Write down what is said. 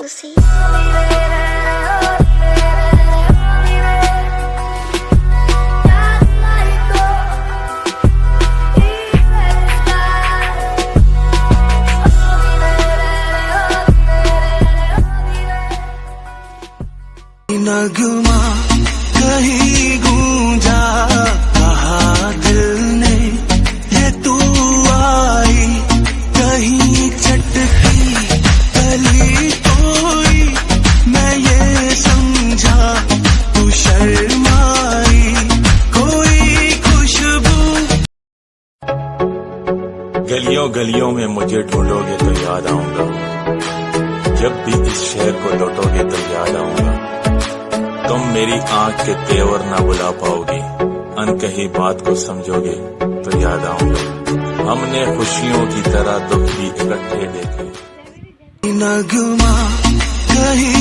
See? नगमा कहीं गूंजा, कहा दिल ने ये तू आई, कहीं चटकी गली कोई, मैं ये समझा तू शर्माई, कोई खुशबू। गलियों गलियों में मुझे ढूंढोगे तो याद आऊंगा, जब भी इस शहर को लौटोगे तो याद आऊंगा। तुम मेरी आंख के तेवर ना बुला पाओगे, अनकही बात को समझोगे तो याद आऊंगा। हमने खुशियों की तरह दुख भी इकट्ठे देखे। नगमा कहीं